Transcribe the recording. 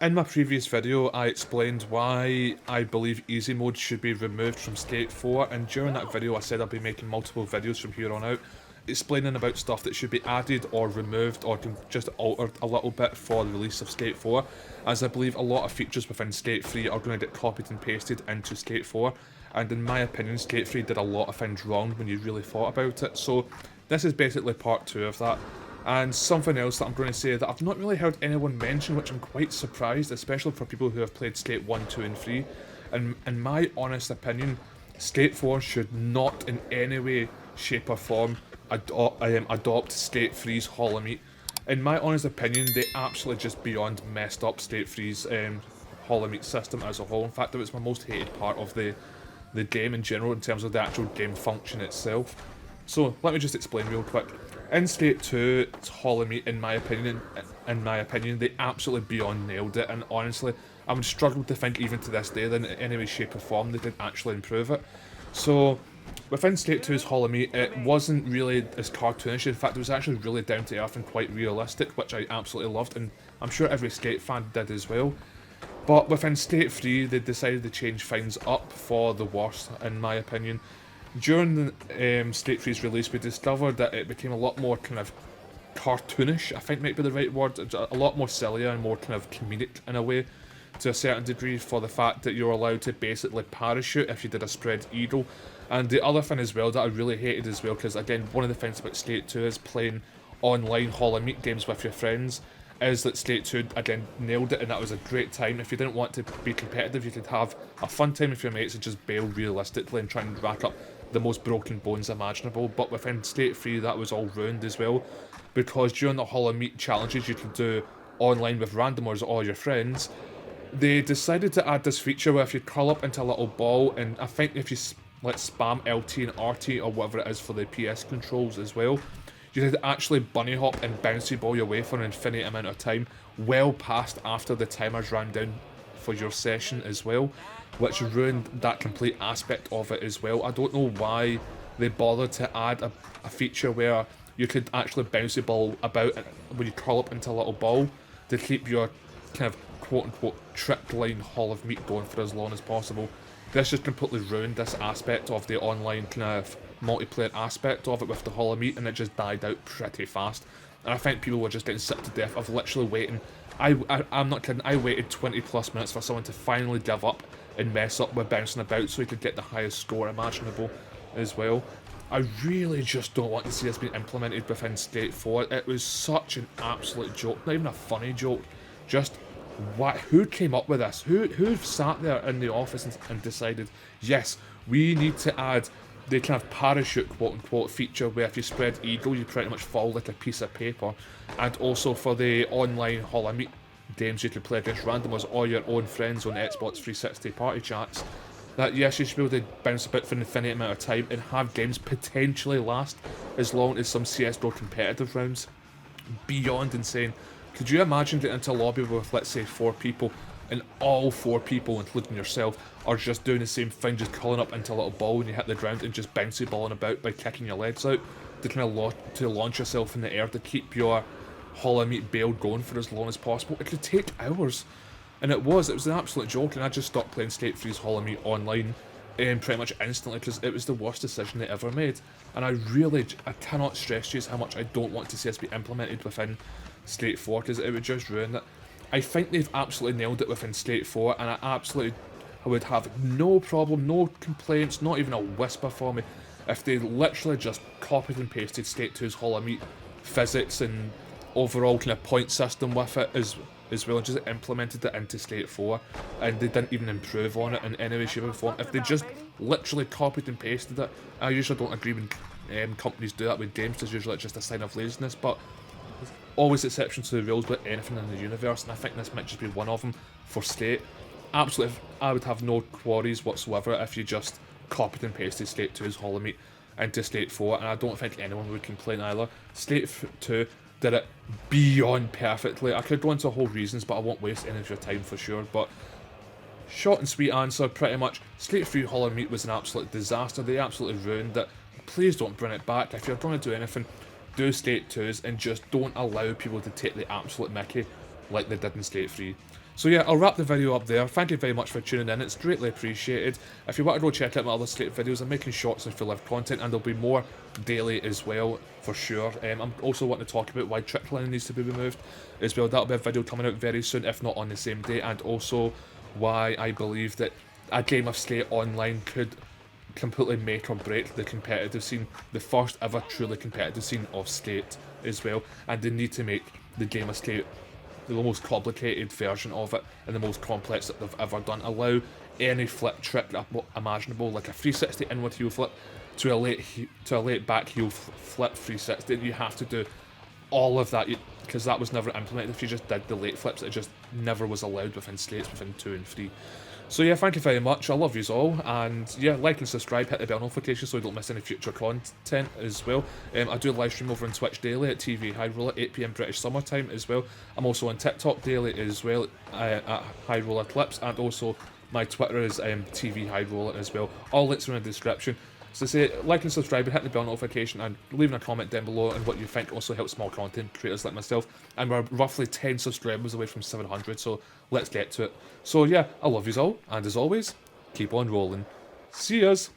In my previous video, I explained why I believe easy mode should be removed from Skate 4, and during that video I said I'll be making multiple videos from here on out, explaining about stuff that should be added or removed or just altered a little bit for the release of Skate 4, as I believe a lot of features within Skate 3 are going to get copied and pasted into Skate 4, and in my opinion Skate 3 did a lot of things wrong when you really thought about it, so this is basically part 2 of that. And something else that I'm going to say that I've not really heard anyone mention, which I'm quite surprised, especially for people who have played Skate 1, 2 and 3. And in my honest opinion, Skate 4 should not in any way, shape or form adopt Skate 3's Hollow Meat. In my honest opinion, they absolutely just beyond messed up Skate 3's Hollow Meat system as a whole. In fact, it was my most hated part of the game in general in terms of the actual game function itself. So let me just explain real quick. In Skate 2, it's Hollow Meat, in my opinion, they absolutely beyond nailed it, and honestly, I would struggle to think even to this day that in any way, shape or form they did actually improve it. So, within Skate 2's Hollow Meat, it wasn't really as cartoonish. In fact, it was actually really down to earth and quite realistic, which I absolutely loved, and I'm sure every Skate fan did as well. But within Skate 3, they decided to change things up for the worse, in my opinion. During the Skate 3's release, we discovered that it became a lot more kind of cartoonish, I think might be the right word, a lot more sillier and more kind of comedic in a way, to a certain degree, for the fact that you're allowed to basically parachute if you did a spread eagle. And the other thing as well that I really hated as well, because again, one of the things about Skate 2 is playing online Hollow Meat games with your friends, is that Skate 2 again nailed it, and that was a great time. If you didn't want to be competitive, you could have a fun time with your mates and just bail realistically and try and rack up the most broken bones imaginable. But within Skate 3 that was all ruined as well, because during the Hollow Meat challenges you could do online with randomers or your friends, they decided to add this feature where if you curl up into a little ball, and I think if you spam LT and RT or whatever it is for the PS controls as well, you could actually bunny hop and bouncy ball your way for an infinite amount of time, well past after the timers ran down for your session as well, which ruined that complete aspect of it as well. I don't know why they bothered to add a feature where you could actually bouncy ball about when you curl up into a little ball to keep your kind of quote-unquote trick line Hall of Meat going for as long as possible. This just completely ruined this aspect of the online kind of multiplayer aspect of it with the Hollow Meat, and it just died out pretty fast. And I think people were just getting sick to death of literally waiting. I'm not kidding, I waited 20 plus minutes for someone to finally give up and mess up with bouncing about so he could get the highest score imaginable as well. I really just don't want to see this being implemented within Skate 4. It was such an absolute joke, not even a funny joke. Just who came up with this? Who sat there in the office and decided, yes, we need to add the kind of parachute quote-unquote feature where if you spread eagle you pretty much fall like a piece of paper, and also for the online Hollow Meat games you could play against randomers or your own friends on Xbox 360 party chats, that yes, you should be able to bounce about for an infinite amount of time and have games potentially last as long as some CSGO competitive rounds. Beyond insane. Could you imagine getting into a lobby with, let's say, 4 people, and all 4 people, including yourself, are just doing the same thing, just curling up into a little ball when you hit the ground and just bouncy balling about by kicking your legs out to kind of launch yourself in the air to keep your Hollow Meat bail going for as long as possible? It could take hours, and it was an absolute joke, and I just stopped playing Skate 3's Hollow Meat online pretty much instantly because it was the worst decision they ever made. And I cannot stress to you how much I don't want to see this be implemented within Skate 4, because it would just ruin it. I think they've absolutely nailed it within Skate 4, and I would have no problem, no complaints, not even a whisper for me, if they literally just copied and pasted Skate 2's Hollow Meat physics and overall kind of point system with it as well, and just implemented it into Skate 4, and they didn't even improve on it in any way, shape or form. If they just literally copied and pasted it, I usually don't agree when companies do that with games, it's usually just a sign of laziness, but always exceptions to the rules with anything in the universe, and I think this might just be one of them for Skate. Absolutely, I would have no quarries whatsoever if you just copied and pasted Skate 2's Hollow Meat into Skate 4, and I don't think anyone would complain either. Skate 2 did it beyond perfectly. I could go into whole reasons, but I won't waste any of your time for sure. But short and sweet answer, pretty much, Skate 3 Hollow Meat was an absolute disaster. They absolutely ruined it. Please don't bring it back. If you're going to do anything, do Skate 2's and just don't allow people to take the absolute mickey like they did in Skate 3. So yeah, I'll wrap the video up there. Thank you very much for tuning in, it's greatly appreciated. If you want to go check out my other skate videos, I'm making shorts and full-length content, and there'll be more daily as well, for sure. I'm also wanting to talk about why trick lining needs to be removed as well. That'll be a video coming out very soon, if not on the same day, and also why I believe that a game of skate online could completely make or break the competitive scene, the first ever truly competitive scene of skate as well, and they need to make the game of skate the most complicated version of it and the most complex that they've ever done. Allow any flip trick imaginable, like a 360 inward heel flip to a late back heel flip 360. You have to do all of that, because that was never implemented. If you just did the late flips, it just never was allowed within skates within 2 and 3. So yeah, thank you very much, I love yous all, and yeah, like and subscribe, hit the bell notification so you don't miss any future content as well. I do live stream over on Twitch daily at TV High Roller, 8 PM British Summer Time as well. I'm also on TikTok daily as well, at High Roller Clips, and also my Twitter is TV High Roller as well. All links are in the description. So say, like and subscribe and hit the bell notification, and leaving a comment down below on what you think also helps small content creators like myself. And we're roughly 10 subscribers away from 700, so let's get to it. So yeah, I love yous all, and as always, keep on rolling. See yous!